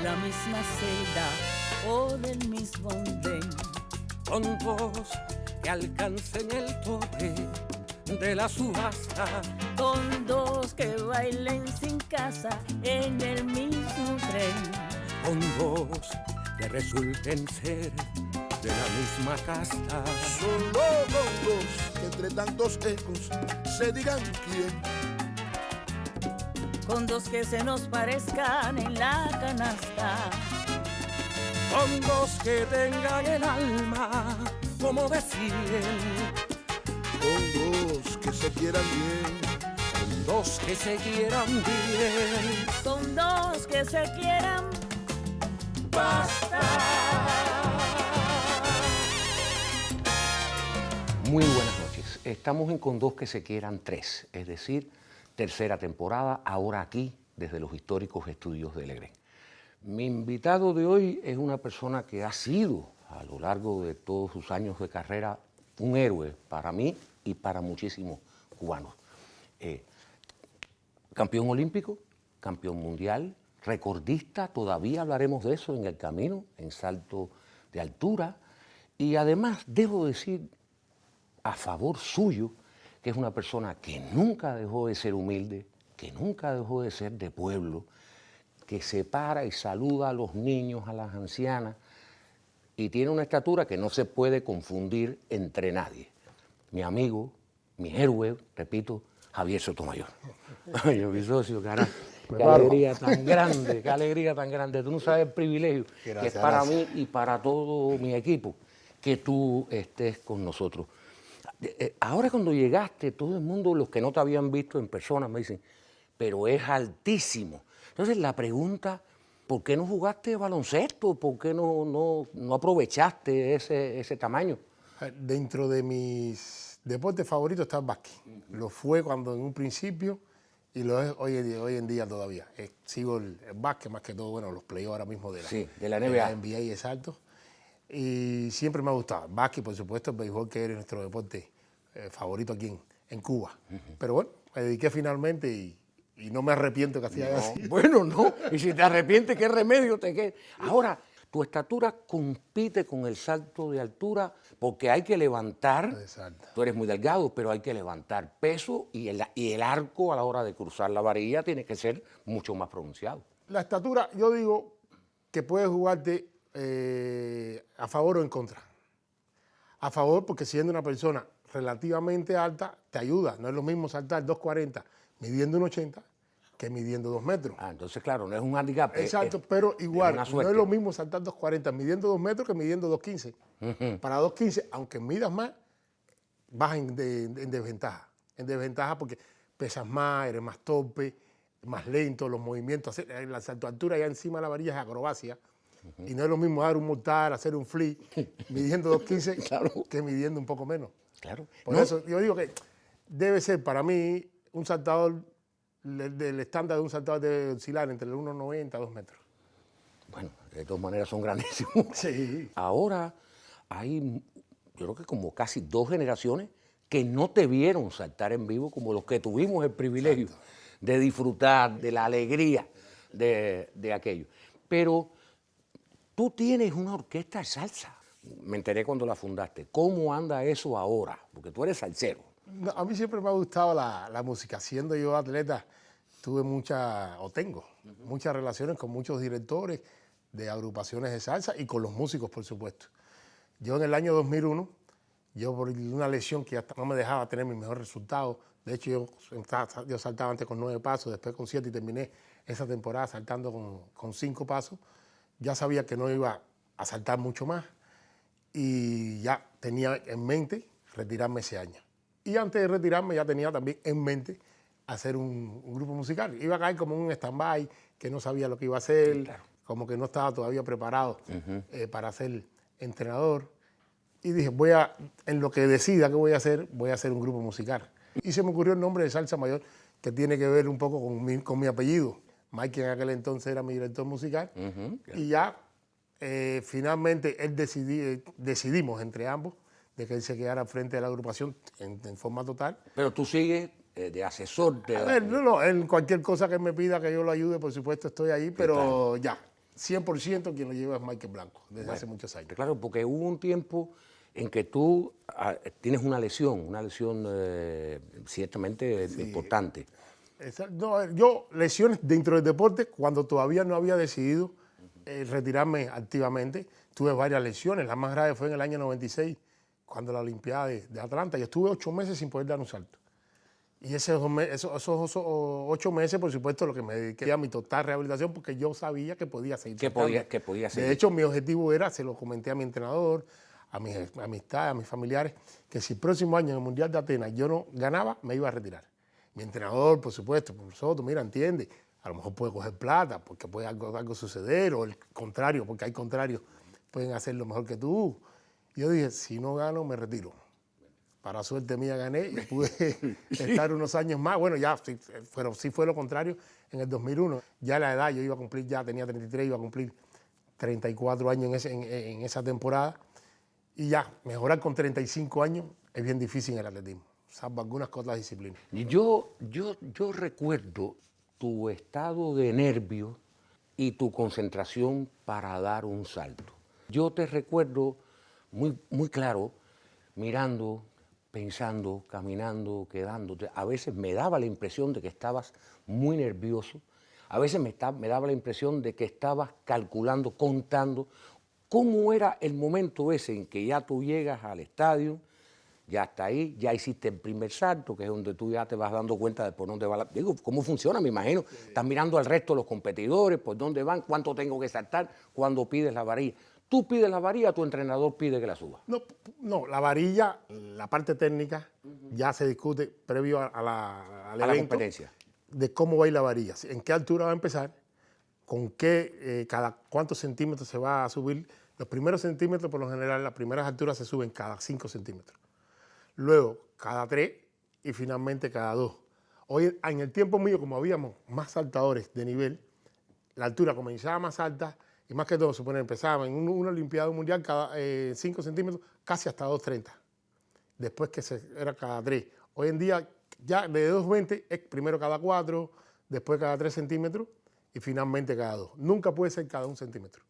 la misma celda o del mismo andén. Con dos que alcancen el tope de la subasta, con dos que bailen sin casa en el mismo tren, con dos que resulten ser de la misma casta, solo con dos que entre tantos ecos se digan quién, con dos que se nos parezcan en la canasta, con dos que tengan el alma como de 100, con dos que se quieran bien, con dos que se quieran bien, con dos que se quieran basta. Muy buenas noches. Estamos en Con dos que se quieran tres, es decir, tercera temporada, ahora aquí desde los históricos estudios de Legrén. Mi invitado de hoy es una persona que ha sido a lo largo de todos sus años de carrera un héroe para mí y para muchísimos cubanos. Campeón olímpico, campeón mundial, recordista, todavía hablaremos de eso en el camino, en salto de altura, y además debo decir a favor suyo que es una persona que nunca dejó de ser humilde, que nunca dejó de ser de pueblo, que se para y saluda a los niños, a las ancianas, y tiene una estatura que no se puede confundir entre nadie. Mi amigo, mi héroe, repito, Javier Sotomayor. Ay, mi socio, carajo. Qué alegría tan grande, qué alegría tan grande. Tú no sabes el privilegio que es para mí y para todo mi equipo que tú estés con nosotros. Ahora cuando llegaste, todo el mundo, los que no te habían visto en persona, me dicen, pero es altísimo. Entonces la pregunta, ¿por qué no jugaste baloncesto? ¿Por qué no aprovechaste ese tamaño? Dentro de mis deportes favoritos está el básquet. Lo fue cuando en un principio y lo es hoy en día todavía. Sigo el básquet más que todo, bueno, los playoffs ahora mismo de la NBA. De la NBA, exacto. Y siempre me ha gustado. El básquet, por supuesto, el béisbol, que es nuestro deporte favorito aquí en Cuba. Pero bueno, me dediqué finalmente y no me arrepiento que hacía así. Bueno, no. Y si te arrepientes, ¿qué remedio te queda? Ahora, tu estatura compite con el salto de altura porque hay que levantar. Exacto. Tú eres muy delgado, pero hay que levantar peso y el arco a la hora de cruzar la varilla tiene que ser mucho más pronunciado. La estatura, yo digo que puedes jugarte a favor o en contra. A favor porque siendo una persona relativamente alta te ayuda. No es lo mismo saltar 2.40 midiendo 1.80 que midiendo 2 metros. Entonces, claro, no es un handicap. Exacto, pero igual, es no es lo mismo saltar 2.40 midiendo 2 metros que midiendo 2.15. Para 2.15, aunque midas más, vas en desventaja. En desventaja porque pesas más, eres más torpe, más lento, los movimientos. La salto altura ya encima de la varilla es acrobacia. Y no es lo mismo dar un mortal, hacer un flip, midiendo 2.15 Claro. que midiendo un poco menos. Claro. Por eso yo digo que debe ser para mí un saltador del estándar de un saltador de oscilar entre el 1.90 a 2 metros. Bueno, de todas maneras son grandísimos. Sí. Ahora hay, yo creo que como casi 2 generaciones que no te vieron saltar en vivo como los que tuvimos el privilegio de disfrutar de la alegría de aquello. Pero tú tienes una orquesta de salsa. Me enteré cuando la fundaste. ¿Cómo anda eso ahora? Porque tú eres salsero. No, a mí siempre me ha gustado la música. Siendo yo atleta, tuve tengo muchas relaciones con muchos directores de agrupaciones de salsa y con los músicos, por supuesto. Yo en el año 2001, yo por una lesión que hasta no me dejaba tener mi mejor resultado, de hecho yo saltaba antes con 9 pasos, después con 7 y terminé esa temporada saltando con 5 pasos, ya sabía que no iba a saltar mucho más y ya tenía en mente retirarme ese año. Y antes de retirarme ya tenía también en mente hacer un grupo musical. Iba a caer como un stand-by, que no sabía lo que iba a hacer, como que no estaba todavía preparado para ser entrenador. Y dije, en lo que decida que voy a hacer un grupo musical. Y se me ocurrió el nombre de Salsa Mayor, que tiene que ver un poco con mi apellido. Mike en aquel entonces era mi director musical. Y ya finalmente decidimos entre ambos de que él se quedara al frente de la agrupación en forma total. Pero tú sigues de asesor. A ver, no, en cualquier cosa que me pida que yo lo ayude, por supuesto estoy ahí, pero ya. 100% quien lo lleva es Michael Blanco, desde hace muchos años. Claro, porque hubo un tiempo en que tú tienes una lesión ciertamente importante. No, yo lesiones dentro del deporte, cuando todavía no había decidido retirarme activamente, tuve varias lesiones. La más grave fue en el año 96, cuando la Olimpiada de Atlanta. Yo estuve 8 meses sin poder dar un salto. Y esos 8 meses, por supuesto, lo que me dediqué a mi total rehabilitación, porque yo sabía que podía seguir. Que podía seguir. De hecho, mi objetivo era, se lo comenté a mi entrenador, a mis amistades, a mis familiares, que si el próximo año en el Mundial de Atenas yo no ganaba, me iba a retirar. Mi entrenador, por supuesto, por nosotros, mira, entiende, a lo mejor puede coger plata porque puede algo suceder, o el contrario, porque hay contrarios, pueden hacerlo mejor que tú. Yo dije, si no gano, me retiro. Para suerte mía gané y pude estar unos años más. Bueno, ya, pero sí fue lo contrario en el 2001. Ya la edad, yo iba a cumplir, ya tenía 33, iba a cumplir 34 años en esa temporada. Y ya, mejorar con 35 años es bien difícil en el atletismo, salvo algunas otras disciplinas. Yo recuerdo tu estado de nervio y tu concentración para dar un salto. Yo te recuerdo muy claro, mirando, pensando, caminando, quedándote. A veces me daba la impresión de que estabas muy nervioso, a veces me daba la impresión de que estabas calculando, contando. ¿Cómo era el momento ese en que ya tú llegas al estadio, ya está ahí, ya hiciste el primer salto, que es donde tú ya te vas dando cuenta de por dónde va la... Digo, ¿cómo funciona? Me imagino. Estás mirando al resto de los competidores, por dónde van, cuánto tengo que saltar, cuándo pides la varilla. Tú pides la varilla, tu entrenador pide que la suba. No, la varilla, la parte técnica, ya se discute previo al evento, la competencia. De cómo va a ir la varilla, en qué altura va a empezar, con qué, cada cuántos centímetros se va a subir. Los primeros centímetros, por lo general, las primeras alturas se suben cada 5 centímetros. Luego, cada 3 y finalmente cada 2. Hoy, en el tiempo mío, como habíamos más saltadores de nivel, la altura comenzaba más alta y más que todo, supone, empezaba en una Olimpiada Mundial cada 5 centímetros, casi hasta 2.30. Después que era cada 3. Hoy en día, ya de 2.20 es primero cada 4, después cada 3 centímetros y finalmente cada 2. Nunca puede ser cada 1 centímetro.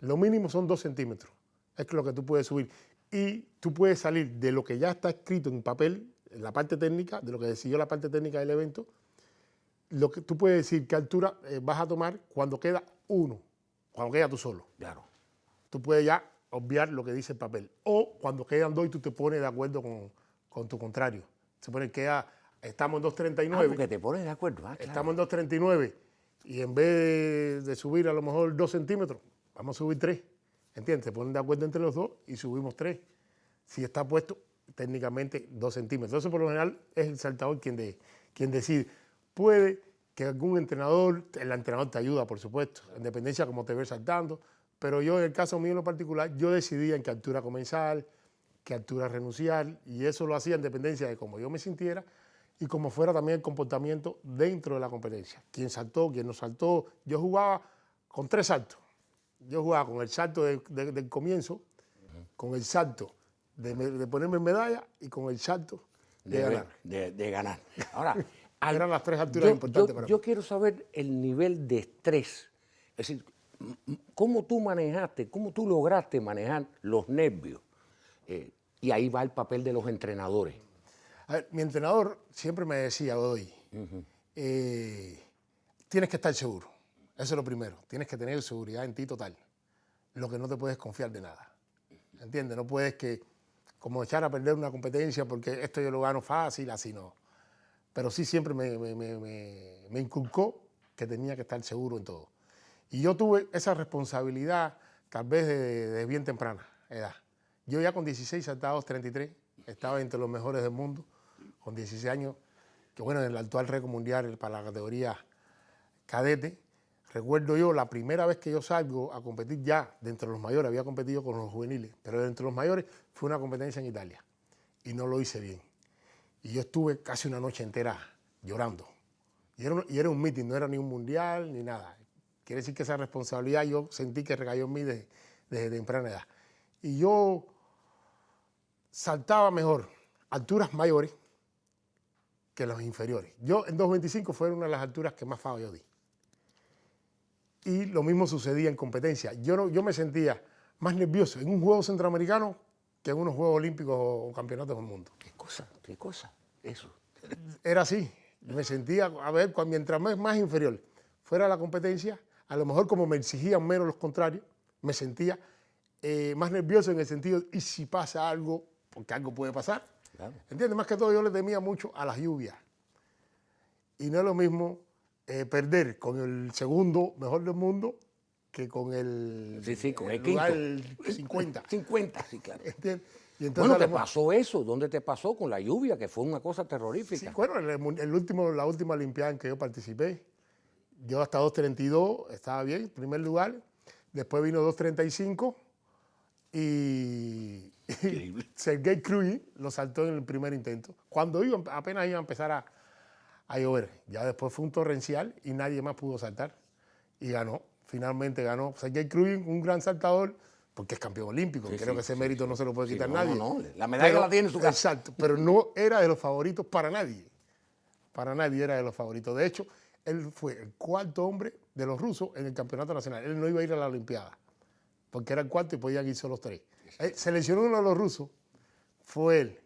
Lo mínimo son 2 centímetros. Es lo que tú puedes subir. Y tú puedes salir de lo que ya está escrito en papel, en la parte técnica, de lo que decidió la parte técnica del evento, lo que tú puedes decir qué altura vas a tomar cuando queda uno, cuando queda tú solo. Claro. Tú puedes ya obviar lo que dice el papel. O cuando quedan 2 y tú te pones de acuerdo con tu contrario. Se pone que estamos en 2.39. Porque te pones de acuerdo. Claro. Estamos en 2.39 y en vez de subir a lo mejor 2 centímetros, vamos a subir 3. ¿Entiendes? Se ponen de acuerdo entre los dos y subimos 3. Si está puesto técnicamente 2 centímetros. Entonces, por lo general, es el saltador quien decide. Puede que algún entrenador, el entrenador te ayuda, por supuesto, en dependencia de cómo te ves saltando, pero yo, en el caso mío en lo particular, yo decidía en qué altura comenzar, qué altura renunciar, y eso lo hacía en dependencia de cómo yo me sintiera y cómo fuera también el comportamiento dentro de la competencia. Quién saltó, quién no saltó. Yo jugaba con 3 saltos. Yo jugaba con el salto del comienzo, con el salto de ponerme medalla y con el salto de ganar. De ganar. Ahora, eran las 3 alturas importantes para mí. Yo quiero saber el nivel de estrés. Es decir, cómo tú manejaste, cómo tú lograste manejar los nervios. Y ahí va el papel de los entrenadores. A ver, mi entrenador siempre me decía hoy, tienes que estar seguro. Eso es lo primero. Tienes que tener seguridad en ti total. Lo que no te puedes confiar de nada. ¿Entiendes? No puedes como echar a perder una competencia porque esto yo lo gano fácil, así no. Pero sí siempre me inculcó que tenía que estar seguro en todo. Y yo tuve esa responsabilidad tal vez de bien temprana edad. Yo ya con 16 saltaba 33, estaba entre los mejores del mundo, con 16 años, que bueno, en el actual récord mundial para la categoría cadete. Recuerdo yo la primera vez que yo salgo a competir ya dentro de los mayores, había competido con los juveniles, pero dentro de los mayores fue una competencia en Italia y no lo hice bien. Y yo estuve casi una noche entera llorando. Y era un meeting, no era ni un mundial ni nada. Quiere decir que esa responsabilidad yo sentí que recayó en mí desde temprana edad. Y yo saltaba mejor alturas mayores que los inferiores. Yo en 2.25 fue una de las alturas que más fallo yo di. Y lo mismo sucedía en competencia. Yo me sentía más nervioso en un juego centroamericano que en unos Juegos Olímpicos o campeonatos del mundo. ¿Qué cosa? Eso. Era así. Me sentía, a ver, mientras más inferior fuera la competencia, a lo mejor como me exigían menos los contrarios, me sentía más nervioso en el sentido, ¿y si pasa algo? Porque algo puede pasar. Claro. ¿Entiendes? Más que todo yo le temía mucho a las lluvias. Y no es lo mismo perder con el segundo mejor del mundo que con el, Con el lugar quinto. 50. 50, sí, claro. ¿Entiendes? Y entonces, Bueno, ¿te pasó eso? ¿Dónde te pasó? Con la lluvia, que fue una cosa terrorífica. Sí, bueno, la última Olimpiada en que yo participé, yo hasta 2.32 estaba bien, primer lugar. Después vino 2.35 y Sergei Kruyin lo saltó en el primer intento. Cuando apenas iba a empezar a llover. Ya después fue un torrencial y nadie más pudo saltar. Y ganó, finalmente ganó. Sergei Kruyin, un gran saltador, porque es campeón olímpico. Creo que ese mérito no se lo puede quitar nadie. No, la medalla la tiene en su casa. Exacto, pero no era de los favoritos para nadie. Para nadie era de los favoritos. De hecho, él fue el cuarto hombre de los rusos en el campeonato nacional. Él no iba a ir a la Olimpiada, porque era el cuarto y podían ir solo 3. Seleccionó uno de los rusos, fue él,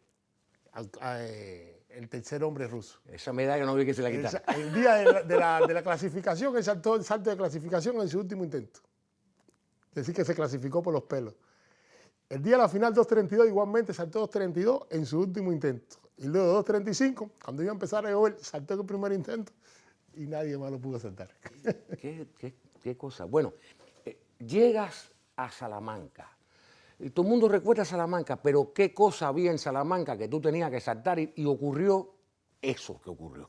el tercer hombre ruso. Esa medalla no había que se la quitar. El día de la clasificación, él saltó el salto de clasificación en su último intento. Es decir, que se clasificó por los pelos. El día de la final 2.32 igualmente saltó 2.32 en su último intento. Y luego 2.35, cuando iba a empezar a llover, saltó en el primer intento y nadie más lo pudo saltar. ¿Qué cosa? Bueno, llegas a Salamanca. Y todo el mundo recuerda a Salamanca, pero ¿qué cosa había en Salamanca que tú tenías que saltar y ocurrió eso que ocurrió?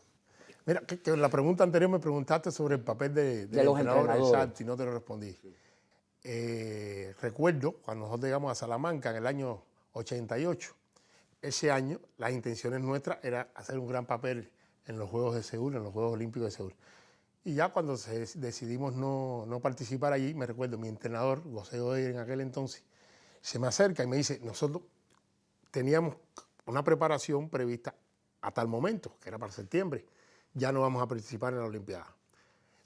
Mira, que en la pregunta anterior me preguntaste sobre el papel de los entrenadores de salto y no te lo respondí. Recuerdo cuando nosotros llegamos a Salamanca en el año 88, ese año las intenciones nuestras era hacer un gran papel en los Juegos de Seúl, en los Juegos Olímpicos de Seúl. Y ya cuando decidimos no participar allí, me recuerdo, mi entrenador, José Oyer, en aquel entonces, se me acerca y me dice, nosotros teníamos una preparación prevista a tal momento, que era para septiembre, ya no vamos a participar en la Olimpiada.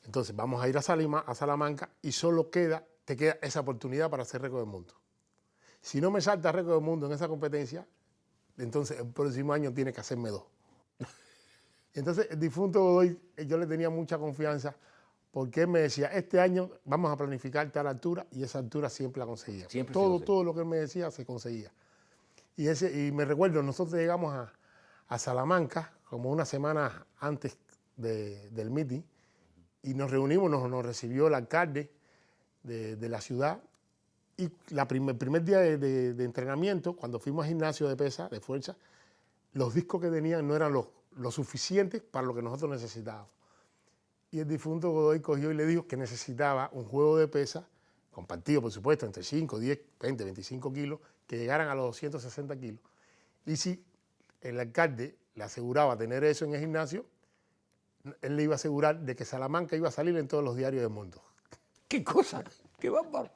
Entonces vamos a ir a Salamanca y solo te queda esa oportunidad para hacer récord del mundo. Si no me salta récord del mundo en esa competencia, entonces el próximo año tiene que hacerme 2. Entonces el difunto Godoy, yo le tenía mucha confianza porque él me decía, este año vamos a planificar tal altura y esa altura siempre la conseguía. Todo lo que él me decía se conseguía. Y me recuerdo, nosotros llegamos a Salamanca como una semana antes del meeting y nos reunimos, nos recibió el alcalde de la ciudad y el primer día de entrenamiento, cuando fuimos al gimnasio de pesa, de fuerza, los discos que tenían no eran lo suficientes para lo que nosotros necesitábamos. Y el difunto Godoy cogió y le dijo que necesitaba un juego de pesa, compartido por supuesto, entre 5, 10, 20, 25 kilos, que llegaran a los 260 kilos. Y si el alcalde le aseguraba tener eso en el gimnasio, él le iba a asegurar de que Salamanca iba a salir en todos los diarios del mundo. ¿Qué cosa? ¡Qué bárbaro!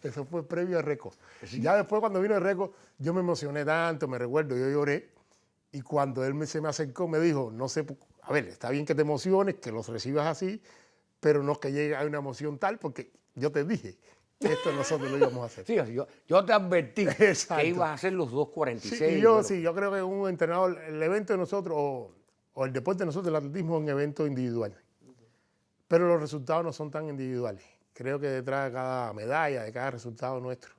Eso fue previo al récord. Sí. Ya después, cuando vino el récord, yo me emocioné tanto, me recuerdo, yo lloré. Y cuando él se me acercó, me dijo, no sé, a ver, está bien que te emociones, que los recibas así, pero no que llegue a una emoción tal, porque yo te dije que esto nosotros lo íbamos a hacer. Sí, yo te advertí que ibas a hacer los 2.46. Sí, yo creo que un entrenador, el evento de nosotros, o el deporte de nosotros, el atletismo es un evento individual. Pero los resultados no son tan individuales. Creo que detrás de cada medalla, de cada resultado nuestro,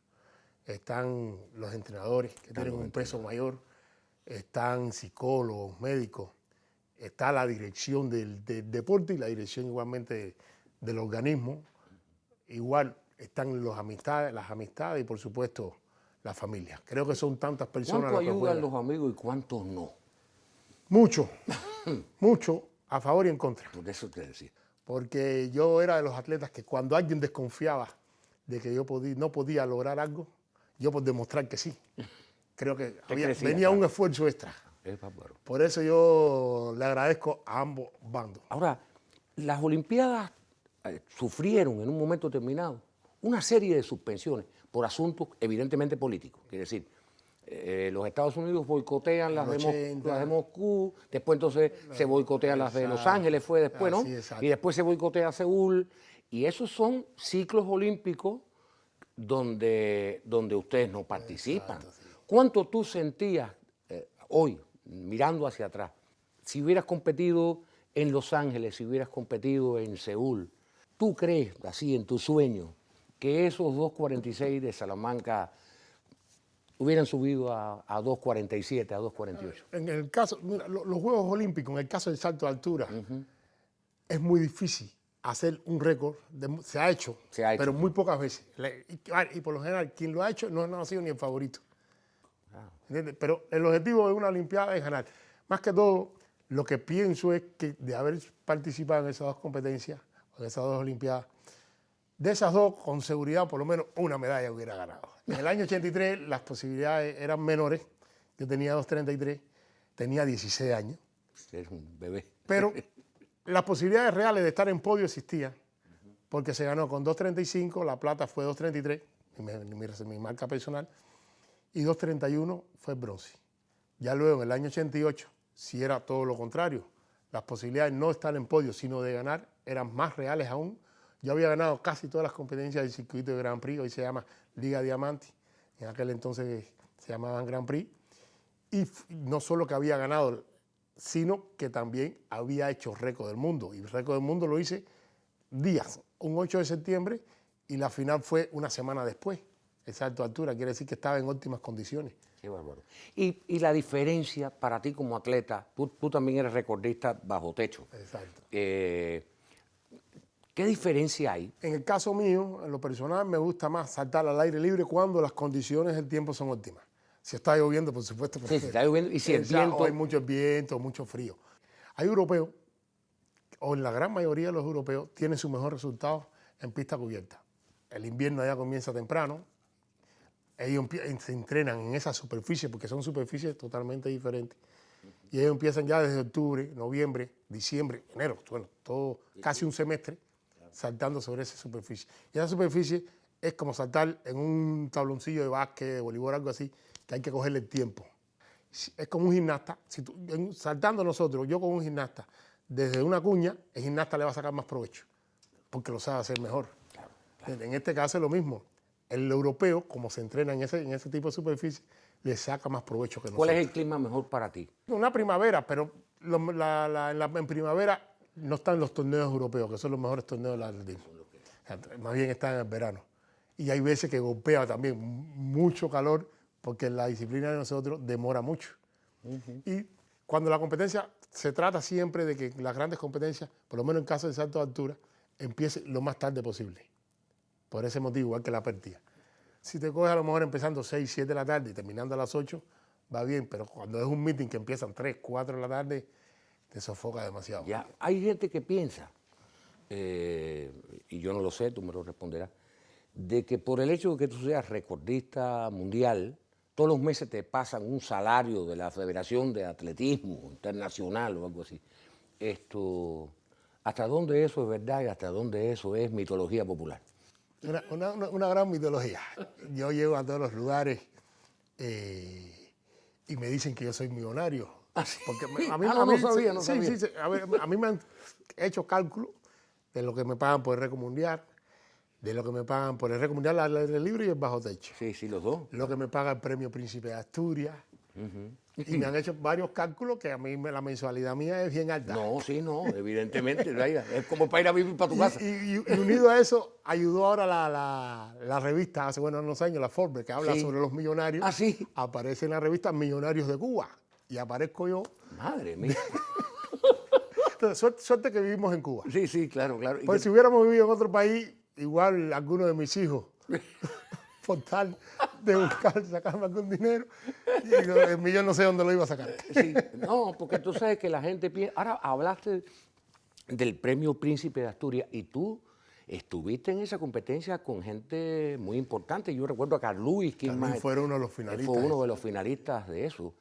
están los entrenadores que tienen un peso mayor, están psicólogos, médicos, está la dirección del deporte y la dirección igualmente del organismo. Igual están las amistades y por supuesto la familia. Creo que son tantas personas. ¿Cuánto ayudan los amigos y cuántos no? Mucho, mucho a favor y en contra. Por eso te decía. Porque yo era de los atletas que cuando alguien desconfiaba de que yo no podía lograr algo, yo por demostrar que sí. Creo que venía un esfuerzo extra. Por eso yo le agradezco a ambos bandos. Ahora, las Olimpiadas sufrieron en un momento determinado una serie de suspensiones por asuntos evidentemente políticos. Quiere decir, los Estados Unidos boicotean las de Moscú, después entonces se boicotean las de Los Ángeles, fue después, ¿no? Y después se boicotea Seúl, Y esos son ciclos olímpicos donde ustedes no participan. Exacto, sí. ¿Cuánto tú sentías hoy, mirando hacia atrás, si hubieras competido en Los Ángeles, si hubieras competido en Seúl? ¿Tú crees, así en tu sueño, que esos 2.46 de Salamanca hubieran subido a 2.47, a 2.48? En el caso, mira, los Juegos Olímpicos, en el caso del salto de altura, es muy difícil hacer un récord. Se ha hecho, pero muy pocas veces. Y por lo general, quien lo ha hecho no ha sido ni el favorito. ¿Entiendes? Pero el objetivo de una Olimpiada es ganar. Más que todo, lo que pienso es que de haber participado en esas dos competencias, en esas dos Olimpiadas, de esas dos, con seguridad, por lo menos una medalla hubiera ganado. En el año 83 las posibilidades eran menores. Yo tenía 2.33, tenía 16 años. Eres un bebé. Pero las posibilidades reales de estar en podio existían, porque se ganó con 2.35, la plata fue 2.33, mi marca personal, y 2.31 fue bronce. Ya luego, en el año 88, si era todo lo contrario, las posibilidades no de estar en podio, sino de ganar, eran más reales aún. Yo había ganado casi todas las competencias del circuito de Grand Prix, hoy se llama Liga Diamante, en aquel entonces se llamaban Grand Prix, y no solo que había ganado, sino que también había hecho récord del mundo, y el récord del mundo lo hice días, un 8 de septiembre, y la final fue una semana después. El salto de altura quiere decir que estaba en óptimas condiciones. Qué bárbaro. Y la diferencia para ti como atleta, tú también eres recordista bajo techo. Exacto. ¿Qué diferencia hay? En el caso mío, en lo personal, me gusta más saltar al aire libre cuando las condiciones del tiempo son óptimas. Si está lloviendo, por supuesto. Sí, si está lloviendo y si el viento... O hay mucho viento, mucho frío. Hay europeos, o en la gran mayoría de los europeos, tienen sus mejores resultados en pista cubierta. El invierno ya comienza temprano. Ellos se entrenan en esa superficie, porque son superficies totalmente diferentes. Y ellos empiezan ya desde octubre, noviembre, diciembre, enero, bueno, todo casi un semestre, saltando sobre esa superficie. Y esa superficie es como saltar en un tabloncillo de básquet, de voleibol, algo así, que hay que cogerle el tiempo. Es como un gimnasta. Saltando nosotros, yo con un gimnasta, desde una cuña, el gimnasta le va a sacar más provecho, porque lo sabe hacer mejor. Claro. En este caso es lo mismo. El europeo, como se entrena en ese tipo de superficie, le saca más provecho que nosotros. ¿Cuál es el clima mejor para ti? Una primavera, pero en primavera no están los torneos europeos, que son los mejores torneos del atletismo. Más bien están en el verano. Y hay veces que golpea también mucho calor, porque la disciplina de nosotros demora mucho. Y cuando la competencia, se trata siempre de que las grandes competencias, por lo menos en caso de salto de altura, empiecen lo más tarde posible. Por ese motivo, igual que la partida. Si te coges a lo mejor empezando 6, 7 de la tarde y terminando a las 8, va bien, pero cuando es un meeting que empiezan 3, 4 de la tarde, te sofoca demasiado. Ya, hay gente que piensa, y yo no lo sé, tú me lo responderás, de que por el hecho de que tú seas recordista mundial, todos los meses te pasan un salario de la Federación de Atletismo Internacional o algo así. ¿Hasta dónde eso es verdad y hasta dónde eso es mitología popular? Una gran mitología. Yo llego a todos los lugares y me dicen que yo soy millonario. Porque no sabía. Sí, a mí me han hecho cálculo de lo que me pagan por el récord mundial, de lo que me pagan por el récord mundial al aire libre y el bajo techo. Sí, los dos. Lo que me paga el premio Príncipe de Asturias. Y me han hecho varios cálculos que a mí la mensualidad mía es bien alta. No, evidentemente. Es como para ir a vivir para tu casa. Y unido a eso, ayudó ahora la revista, hace unos años, la Forbes, que habla sobre los millonarios. Ah, sí. Aparece en la revista Millonarios de Cuba. Y aparezco yo. Madre mía. Entonces, suerte que vivimos en Cuba. Sí, claro. Pues si hubiéramos vivido en otro país, igual alguno de mis hijos, por tal de buscar, sacarme algún dinero, y el millón no sé dónde lo iba a sacar. Sí, no, porque tú sabes que la gente piensa... Ahora hablaste del premio Príncipe de Asturias y tú estuviste en esa competencia con gente muy importante. Yo recuerdo a Carl Lewis, que fue uno de los finalistas. Fue uno de los finalistas de eso.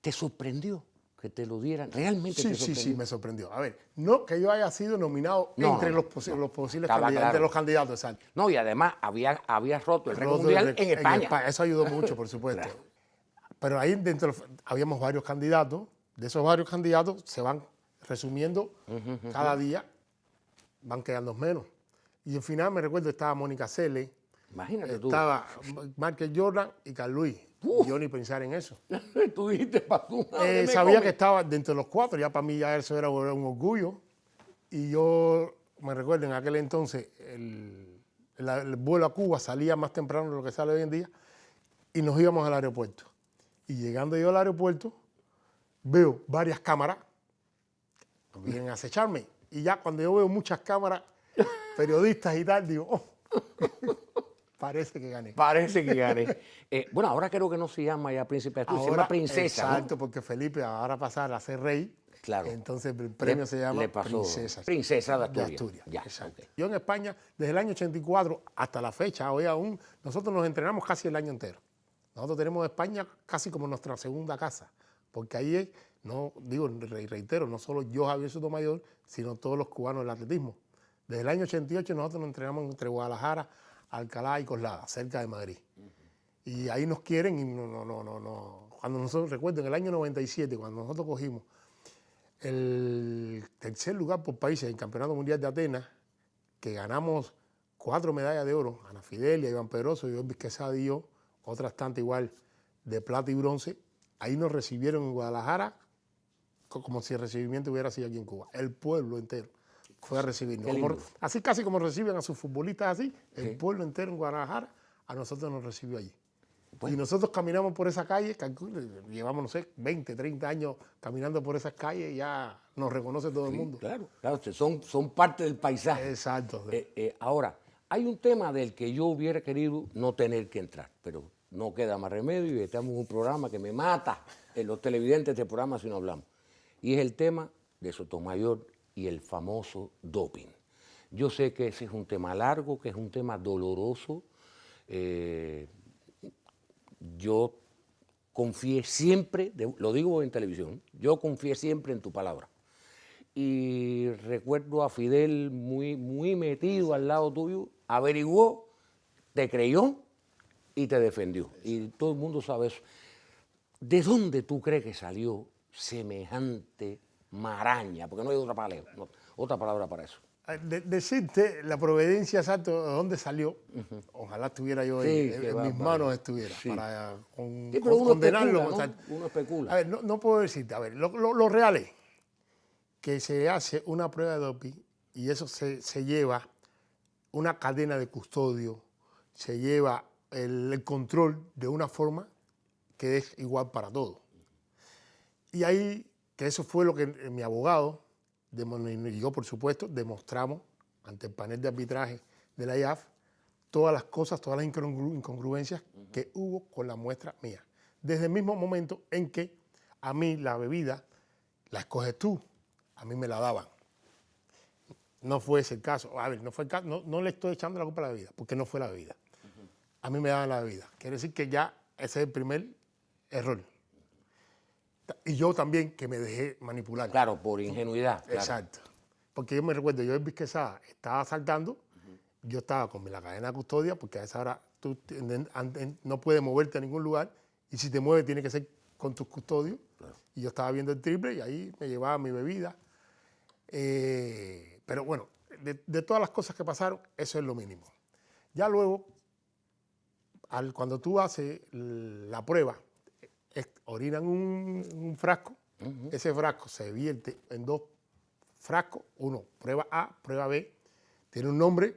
¿Te sorprendió que te lo dieran? ¿Realmente te sorprendió? Sí, me sorprendió. A ver, no que yo haya sido nominado entre los posibles candidatos, entre los candidatos, exacto. No, y además había roto el récord mundial en España. Eso ayudó mucho, por supuesto. Claro. Pero ahí dentro habíamos varios candidatos. De esos varios candidatos se van resumiendo cada día van quedando menos. Y al final me recuerdo estaba Mónica Seles, Imagínate tú. estaba Michael Jordan y Carl Luis. Yo ni pensar en eso. Tú dijiste, pa' tu madre, me Sabía come. que estaba dentro de los 4, ya para mí ya eso era un orgullo. Y yo me recuerdo en aquel entonces, el vuelo a Cuba salía más temprano de lo que sale hoy en día y nos íbamos al aeropuerto. Y llegando yo al aeropuerto, veo varias cámaras que vienen a acecharme. Y ya cuando yo veo muchas cámaras, periodistas y tal, digo, oh, parece que gané. Parece que gané. Bueno, ahora creo que no se llama ya príncipe de Asturias, se llama princesa, ¿no? Exacto, porque Felipe ahora pasar a ser rey. Claro. Entonces el premio se llama le pasó Princesa. Princesa de Asturias. Ya, exacto. ok. Yo en España, desde el año 84 hasta la fecha, hoy aún, nosotros nos entrenamos casi el año entero. Nosotros tenemos España casi como nuestra segunda casa, porque ahí es, no digo, reitero, no solo yo, Javier Sotomayor, sino todos los cubanos del atletismo. Desde el año 88 nosotros nos entrenamos entre Guadalajara, Alcalá y Coslada, cerca de Madrid. Y ahí nos quieren y no. Cuando nosotros, recuerdo, en el año 97, cuando nosotros cogimos el tercer lugar por países en el Campeonato Mundial de Atenas, que ganamos 4 medallas de oro, Ana Fidelia, Iván Pedroso, Elvis Quesada y yo, otras tantas igual de plata y bronce, ahí nos recibieron en Guadalajara como si el recibimiento hubiera sido aquí en Cuba. El pueblo entero fue a recibirnos. Así casi como reciben a sus futbolistas así, el pueblo entero en Guadalajara a nosotros nos recibió allí. Bueno. Y nosotros caminamos por esa calle, llevamos, no sé, 20, 30 años caminando por esas calles y ya nos reconoce todo el mundo. Claro, son parte del paisaje. Exacto. Ahora, hay un tema del que yo hubiera querido no tener que entrar, pero no queda más remedio y estamos en un programa que me mata en los televidentes de este programa si no hablamos. Y es el tema de Sotomayor y el famoso doping. Yo sé que ese es un tema largo, que es un tema doloroso. Yo confié siempre, lo digo en televisión, yo confié siempre en tu palabra. Y recuerdo a Fidel muy metido al lado tuyo, averiguó, te creyó y te defendió. Y todo el mundo sabe eso. ¿De dónde tú crees que salió semejante maraña? Porque no hay otra palabra para eso. Decirte la providencia exacta de dónde salió, ojalá estuviera yo en mis manos estuviera, para condenarlo. Uno especula. A ver, no puedo decirte, a ver, lo real es que se hace una prueba de doping y eso se lleva una cadena de custodio, se lleva el control de una forma que es igual para todos. Y ahí, que eso fue lo que mi abogado, y yo, por supuesto, demostramos ante el panel de arbitraje de la IAAF todas las cosas, todas las incongruencias que hubo con la muestra mía. Desde el mismo momento en que a mí la bebida la escoges tú, a mí me la daban. No fue ese el caso. A ver, no fue el caso, no le estoy echando la culpa a la bebida, porque no fue la bebida. A mí me daban la bebida. Quiere decir que ya ese es el primer error. Y yo también, que me dejé manipular. Claro, por ingenuidad. Claro. Exacto. Porque yo me recuerdo, yo Elvis Quesada estaba saltando, yo estaba con la cadena de custodia, porque a esa hora tú no puedes moverte a ningún lugar, y si te mueves tiene que ser con tus custodios. Claro. Y yo estaba viendo el triple y ahí me llevaba mi bebida. Pero bueno, de todas las cosas que pasaron, eso es lo mínimo. Ya luego, cuando tú haces la prueba, orinan un frasco, ese frasco se vierte en 2 frascos, uno, prueba A, prueba B, tiene un nombre,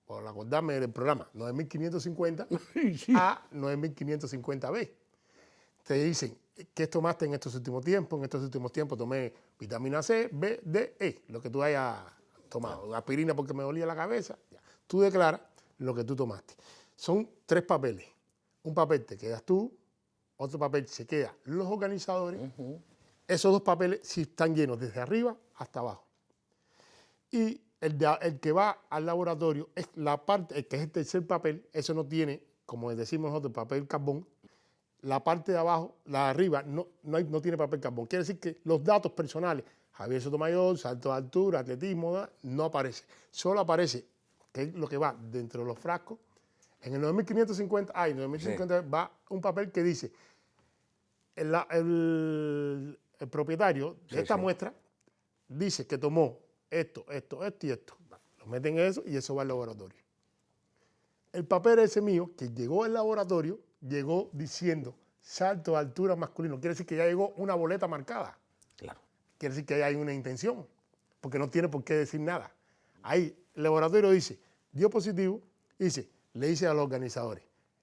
por acordarme del programa, 9550, A, 9550B. Te dicen, ¿qué tomaste en estos últimos tiempos? En estos últimos tiempos tomé vitamina C, B, D, E, lo que tú hayas tomado. Aspirina porque me dolía la cabeza. Tú declaras lo que tú tomaste. Son 3 papeles. Un papel te quedas tú, otro papel se queda los organizadores. Esos 2 papeles sí están llenos desde arriba hasta abajo. Y el que va al laboratorio es la parte, el que es el tercer papel, eso no tiene, como decimos nosotros, papel carbón. La parte de abajo, la de arriba, no tiene papel carbón. Quiere decir que los datos personales, Javier Sotomayor, salto de altura, atletismo, no aparece. Solo aparece, que es lo que va dentro de los frascos. En el 9550, en el 9550 va un papel que dice, el propietario de esta muestra dice que tomó esto y esto. Lo meten en eso y eso va al laboratorio. El papel ese mío, que llegó al laboratorio, llegó diciendo salto de altura masculino. Quiere decir que ya llegó una boleta marcada. Claro. Quiere decir que ahí hay una intención, porque no tiene por qué decir nada. Ahí el laboratorio dice, dio positivo, dice, le dice a los organizadores,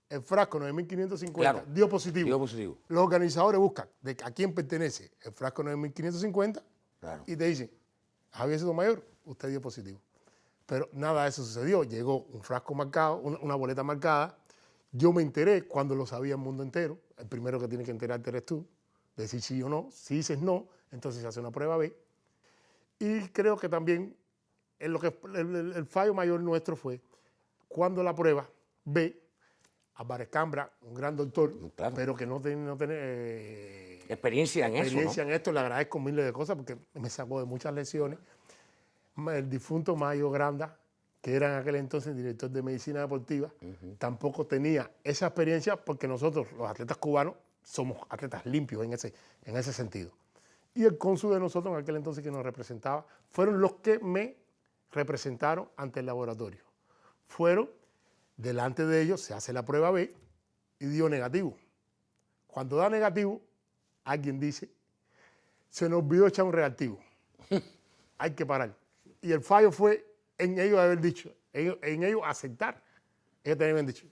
el frasco 9.550 Claro, dio positivo. dio positivo. Los organizadores buscan a quién pertenece el frasco 9.550 Claro. y te dicen, Javier Sotomayor, usted dio positivo. Pero nada de eso sucedió. Llegó un frasco marcado, una boleta marcada. Yo me enteré cuando lo sabía el mundo entero. El primero que tiene que enterarte eres tú, decir sí o no. Si dices no, entonces se hace una prueba B. Y creo que también el fallo mayor nuestro fue cuando la prueba B, Álvarez Cambra, un gran doctor, Claro. pero que no tiene Experiencia en experiencia eso, en esto, le agradezco miles de cosas porque me sacó de muchas lesiones. El difunto Mayo Granda, que era en aquel entonces director de medicina deportiva, tampoco tenía esa experiencia porque nosotros, los atletas cubanos, somos atletas limpios en ese sentido. Y el cónsul de nosotros en aquel entonces que nos representaba, fueron los que me representaron ante el laboratorio. Fueron, delante de ellos se hace la prueba B y dio negativo. Cuando da negativo, alguien dice, se nos olvidó echar un reactivo. Hay que parar. Y el fallo fue en ellos haber dicho, en ellos aceptar. Ellos también habían dicho,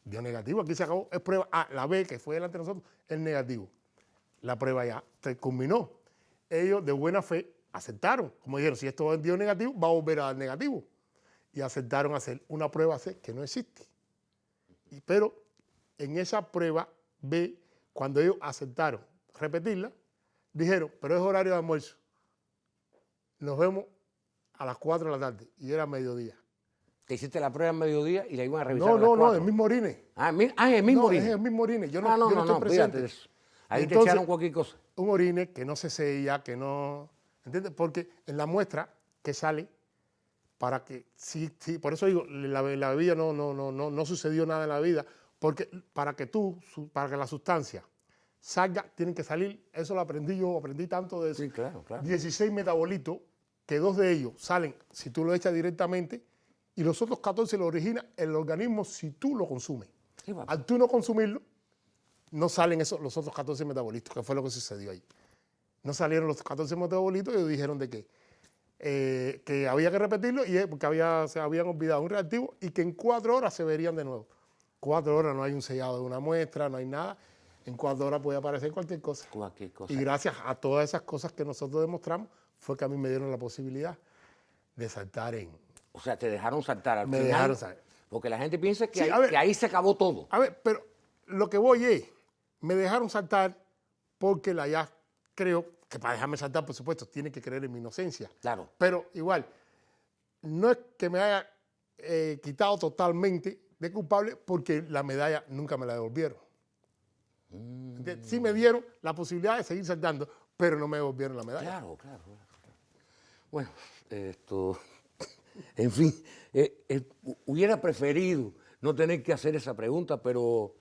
dio negativo, aquí se acabó, es prueba A, la B, que fue delante de nosotros, es negativo. La prueba ya se culminó. Ellos de buena fe aceptaron, como dijeron, si esto dio negativo, va a volver a dar negativo. Y aceptaron hacer una prueba C que no existe. Pero en esa prueba B, cuando ellos aceptaron repetirla, dijeron, pero es horario de almuerzo. Nos vemos a las 4 de la tarde y era mediodía. Te hiciste la prueba al mediodía y la iban a revisar No, a las no, 4. el mismo orine. El mismo No, orine. es el mismo orine. Yo no, Ah, yo no estoy presente. fíjate eso. Ahí te Entonces, echaron cualquier cosa. Un orine que no se sella, que no... ¿Entiendes? Porque en la muestra que sale, para que... Sí, por eso digo, la bebida no sucedió nada en la bebida, porque para que la sustancia salga, tienen que salir, eso lo aprendí yo, aprendí tanto de eso. Sí, claro, claro. 16 metabolitos, que 2 de ellos salen si tú lo echas directamente, y los otros 14 lo origina el organismo si tú lo consumes. Sí, papá. Al tú no consumirlo, no salen los otros 14 metabolitos, que fue lo que sucedió ahí. No salieron los 14 metabolitos y ellos dijeron de que había que repetirlo y porque se habían olvidado un reactivo y que en 4 horas se verían de nuevo. 4 horas no hay un sellado de una muestra, no hay nada. En 4 horas puede aparecer cualquier cosa. Cualquier cosa. Y gracias a todas esas cosas que nosotros demostramos, fue que a mí me dieron la posibilidad de saltar en... O sea, te dejaron saltar al Me final. dejaron saltar. Porque la gente piensa que, Sí, a ver. que ahí se acabó todo. A ver, pero lo que voy es, me dejaron saltar porque la ya creo que para dejarme saltar, por supuesto, tiene que creer en mi inocencia. Claro. Pero igual, no es que me haya quitado totalmente de culpable porque la medalla nunca me la devolvieron. Sí me dieron la posibilidad de seguir saltando, pero no me devolvieron la medalla. Claro. Bueno, esto... En fin, hubiera preferido no tener que hacer esa pregunta, pero...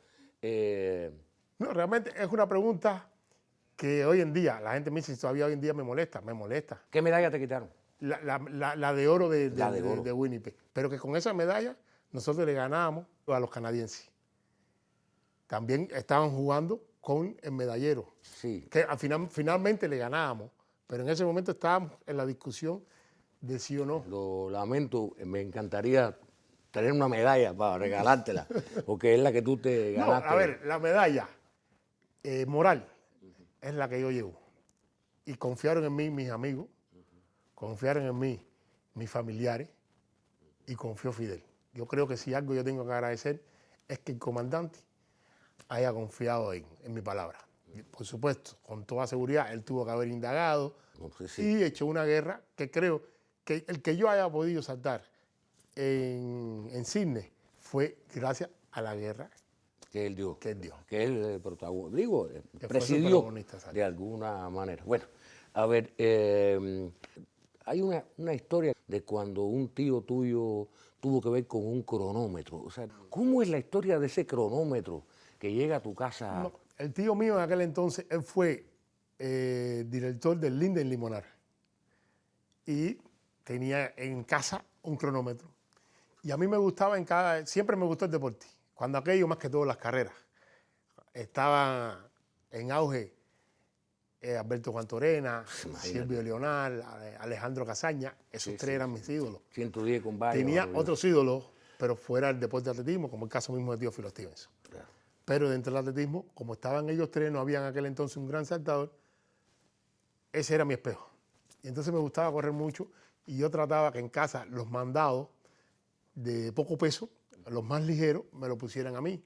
No, realmente es una pregunta que hoy en día, la gente me dice, si todavía hoy en día me molesta. ¿Qué medalla te quitaron? La de oro de oro. de Winnipeg. Pero que con esa medalla nosotros le ganábamos a los canadienses. También estaban jugando con el medallero. Sí. Que finalmente le ganábamos, pero en ese momento estábamos en la discusión de sí o no. Lo lamento, me encantaría tener una medalla para regalártela, porque es la que tú te No, ganaste. a ver, la medalla moral es la que yo llevo. Y confiaron en mí mis amigos, confiaron en mí mis familiares y confió Fidel. Yo creo que si algo yo tengo que agradecer es que el comandante haya confiado en mi palabra. Y, por supuesto, con toda seguridad, él tuvo que haber indagado No sé si- y hecho una guerra que creo que el que yo haya podido saltar en Sydney fue gracias a la guerra que él dio. que él dio. Que él protagonista, digo, fue su presidió protagonista, exacto. de alguna manera. Bueno, a ver, hay una historia de cuando un tío tuyo tuvo que ver con un cronómetro. O sea, ¿cómo es la historia de ese cronómetro que llega a tu casa? No, el tío mío en aquel entonces, él fue director del Linden Limonar y tenía en casa un cronómetro. Y a mí me gustaba siempre me gustó el deporte. Cuando aquello, más que todo las carreras, estaban en auge Alberto Juantorena, Silvio Leonal, Alejandro Casaña, esos tres eran mis ídolos. 110 con varios. Tenía otros ídolos, pero fuera del deporte de atletismo, como el caso mismo de Teófilo Stevenson. Claro. Pero dentro del atletismo, como estaban ellos tres, no había en aquel entonces un gran saltador, ese era mi espejo. Y entonces me gustaba correr mucho y yo trataba que en casa los mandados de poco peso, los más ligeros, me lo pusieran a mí.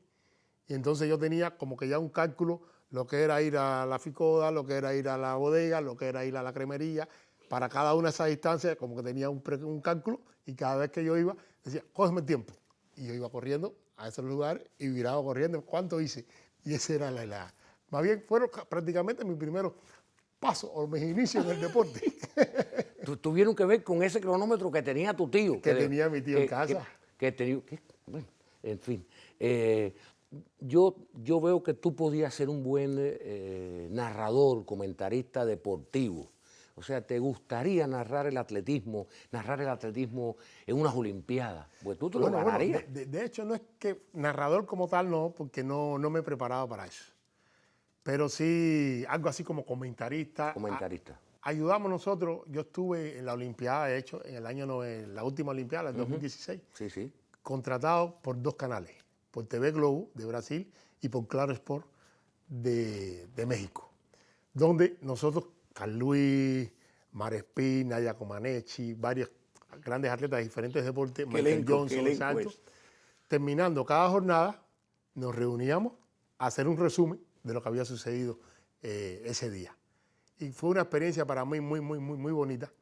Y entonces yo tenía como que ya un cálculo, lo que era ir a la Ficoda, lo que era ir a la bodega, lo que era ir a la cremería. Para cada una de esas distancias, como que tenía un cálculo, y cada vez que yo iba, decía, cógeme el tiempo. Y yo iba corriendo a esos lugares y viraba corriendo. ¿Cuánto hice? Y ese era Más bien fueron prácticamente mis primeros pasos o mis inicios en el deporte. Tuvieron que ver con ese cronómetro que tenía tu tío. Que tenía mi tío en casa. Bueno, en fin. Yo veo que tú podías ser un buen narrador, comentarista deportivo. O sea, ¿te gustaría narrar el atletismo en unas Olimpiadas? Pues tú te lo ganarías. De hecho, no es que narrador como tal, no, porque no me he preparado para eso. Pero sí, algo así como comentarista. Comentarista. Ayudamos nosotros, yo estuve en la Olimpiada, de hecho, en la última Olimpiada, en 2016, Sí. contratado por 2 canales, por TV Globo de Brasil y por Claro Sport de México, donde nosotros, Carl Luis, Marespín, Nadia Comaneci, varios grandes atletas de diferentes deportes, Michael Johnson, Santos, terminando cada jornada, nos reuníamos a hacer un resumen de lo que había sucedido ese día. Y fue una experiencia para mí muy bonita.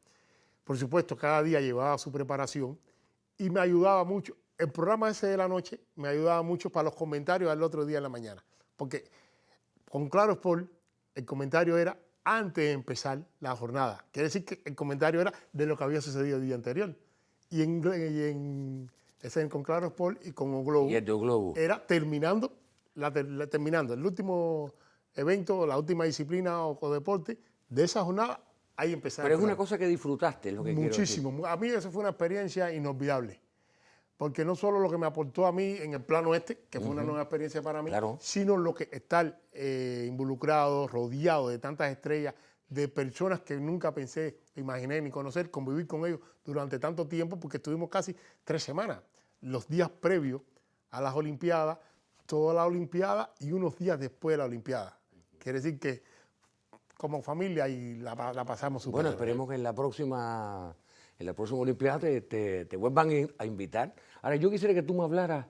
Por supuesto, cada día llevaba su preparación y me ayudaba mucho. El programa ese de la noche me ayudaba mucho para los comentarios del otro día en la mañana. Porque con Claro Sport, el comentario era antes de empezar la jornada. Quiere decir que el comentario era de lo que había sucedido el día anterior. Y con Claro Sport y con O Globo, y el de O Globo era terminando el último evento, la última disciplina o deporte de esa jornada, ahí empezaba. Pero es una cosa que disfrutaste, es lo que muchísimo. quiero decir. A mí eso fue una experiencia inolvidable. Porque no solo lo que me aportó a mí en el plano que fue una nueva experiencia para mí, claro, sino lo que estar involucrado, rodeado de tantas estrellas, de personas que nunca pensé, imaginé ni conocer, convivir con ellos durante tanto tiempo, porque estuvimos casi 3 semanas, los días previos a las Olimpiadas, toda la Olimpiada y unos días después de la Olimpiada. Quiere decir que como familia y la pasamos súper bien. Bueno, esperemos que en la próxima Olimpiada te vuelvan a invitar. Ahora, yo quisiera que tú me hablaras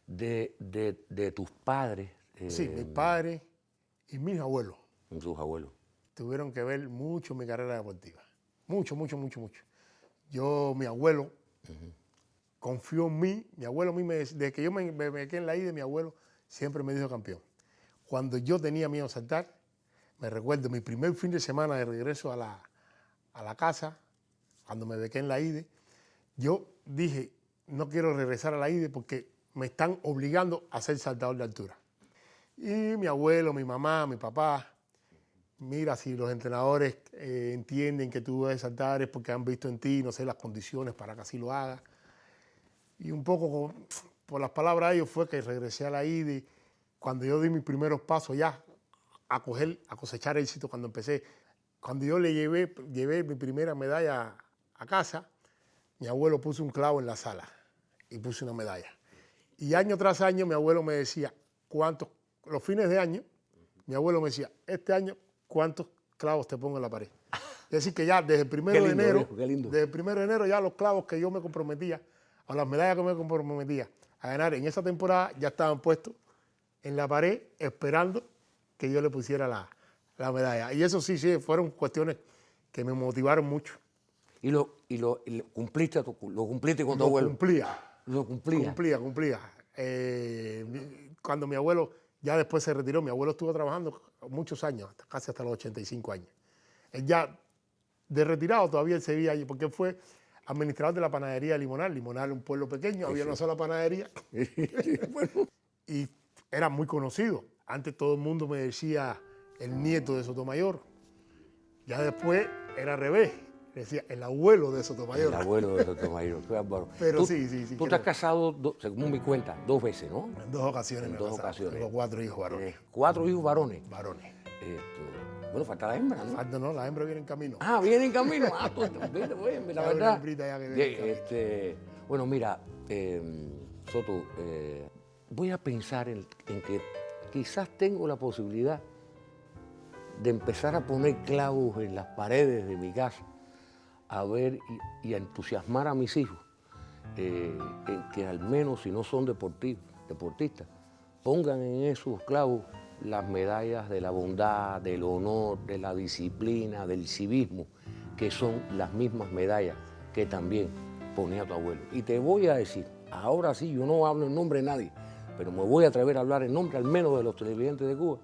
de tus padres. Sí, mis padres y mis abuelos. Sus abuelos. Tuvieron que ver mucho mi carrera deportiva. Mucho. Mi abuelo confió en mí. Mi abuelo, desde que yo me quedé en la IDE, mi abuelo siempre me dijo campeón. Cuando yo tenía miedo a saltar, me recuerdo mi primer fin de semana de regreso a la casa, cuando me bequé en la IDE, yo dije, no quiero regresar a la IDE porque me están obligando a ser saltador de altura. Y mi abuelo, mi mamá, mi papá, mira, si los entrenadores entienden que tú debes saltar es porque han visto en ti, no sé, las condiciones para que así lo hagas. Y un poco por las palabras de ellos fue que regresé a la IDE. Cuando yo di mis primeros pasos ya a cosechar éxito, cuando empecé, cuando yo le llevé mi primera medalla a casa, mi abuelo puso un clavo en la sala y puso una medalla. Y año tras año mi abuelo me decía, los fines de año, mi abuelo me decía, este año, ¿cuántos clavos te pongo en la pared? Es decir, que ya desde el 1 de enero, desde el 1 de enero ya los clavos que yo me comprometía, o las medallas que me comprometía a ganar en esa temporada, ya estaban puestos en la pared esperando que yo le pusiera la medalla. Y eso sí, fueron cuestiones que me motivaron mucho. ¿Y lo cumpliste con tu abuelo? Lo cumplía. Cumplía. Cuando mi abuelo ya después se retiró, mi abuelo estuvo trabajando muchos años, casi hasta los 85 años. Él ya de retirado todavía él seguía allí, porque él fue administrador de la panadería de Limonal. Limonal es un pueblo pequeño, había una sola panadería. Y era muy conocido. Antes todo el mundo me decía el nieto de Sotomayor. Ya después era al revés. Decía, el abuelo de Sotomayor. El abuelo de Sotomayor, qué bárbaro. Pero Tú- sí. Tú te has casado, según mi cuenta, 2 veces, ¿no? En 2 ocasiones En me he 2 casado. ocasiones. Tengo 4 hijos varones. 4 hijos varones. Varones. Bueno, falta la hembra, ¿no? Falta no, la hembra viene en camino. Ah, viene en camino. Ah, pues, la Ya verdad. una hembrita ya que viene en Bueno, mira, Soto, voy a pensar en que quizás tengo la posibilidad de empezar a poner clavos en las paredes de mi casa, a ver y a entusiasmar a mis hijos, en que al menos si no son deportistas, pongan en esos clavos las medallas de la bondad, del honor, de la disciplina, del civismo, que son las mismas medallas que también ponía tu abuelo. Y te voy a decir, ahora sí, yo no hablo en nombre de nadie, pero me voy a atrever a hablar en nombre al menos de los televidentes de Cuba,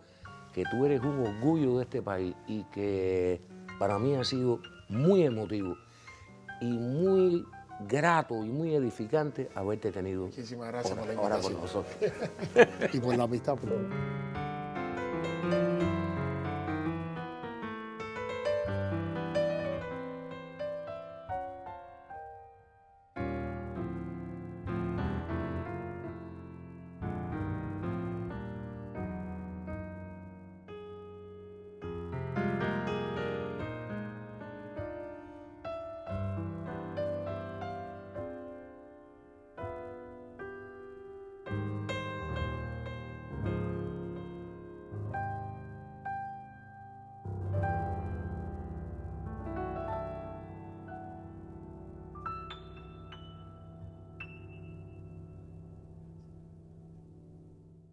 que tú eres un orgullo de este país y que para mí ha sido muy emotivo y muy grato y muy edificante haberte tenido Muchísimas gracias por la ahora con invitación. nosotros. Y por la amistad.